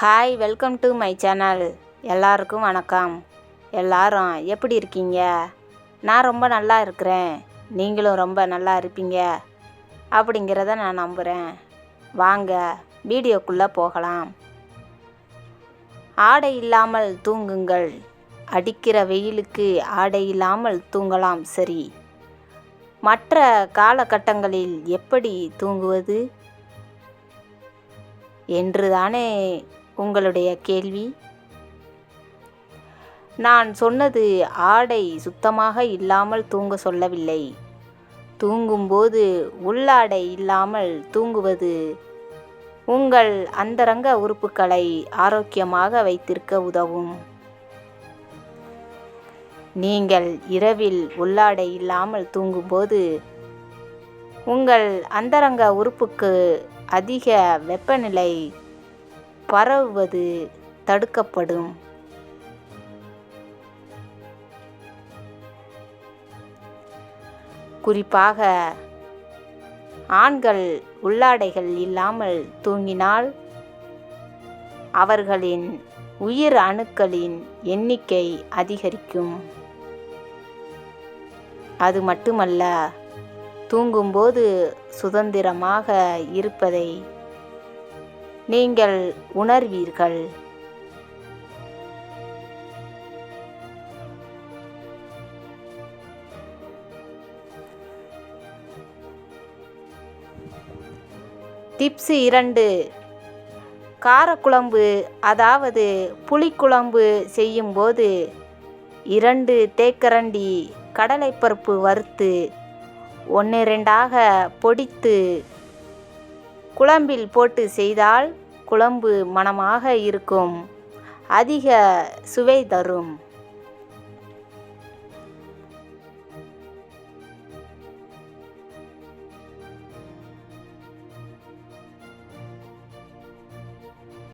Hi, welcome to my channel. எல்லாருக்கும் வணக்கம். எல்லாரும் எப்படி இருக்கீங்க? நான் ரொம்ப நல்லா இருக்கிறேன். நீங்களும் ரொம்ப நல்லா இருப்பீங்க அப்படிங்கிறத நான் நம்புகிறேன். வாங்க வீடியோக்குள்ளே போகலாம். ஆடை இல்லாமல் தூங்குங்கள். அடிக்கிற வெயிலுக்கு ஆடை இல்லாமல் தூங்கலாம், சரி. மற்ற காலகட்டங்களில் எப்படி தூங்குவது என்றுதானே உங்களுடைய கேள்வி. நான் சொன்னது ஆடை சுத்தமாக இல்லாமல் தூங்க சொல்லவில்லை. தூங்கும்போது உள்ளாடை இல்லாமல் தூங்குவது உங்கள் அந்தரங்க உறுப்புகளை ஆரோக்கியமாக வைத்திருக்க உதவும். நீங்கள் இரவில் உள்ளாடை இல்லாமல் தூங்கும்போது உங்கள் அந்தரங்க உறுப்புக்கு அதிக வெப்பநிலை பரவுவது தடுக்கப்படும். குறிப்பாக ஆண்கள் உள்ளாடைகள் இல்லாமல் தூங்கினால் அவர்களின் உயிர் அணுக்களின் எண்ணிக்கை அதிகரிக்கும். அது மட்டுமல்ல, தூங்கும்போது சுதந்திரமாக இருப்பதை நீங்கள் உணர்வீர்கள். டிப்ஸ் 2. காரக்குழம்பு அதாவது புளிக்குழம்பு செய்யும்போது 2 தேக்கரண்டி கடலைப்பருப்பு வறுத்து 1-2ஆக பொடித்து குழம்பில் போட்டு செய்தால் குழம்பு மணமாக இருக்கும். அதிக சுவை தரும்.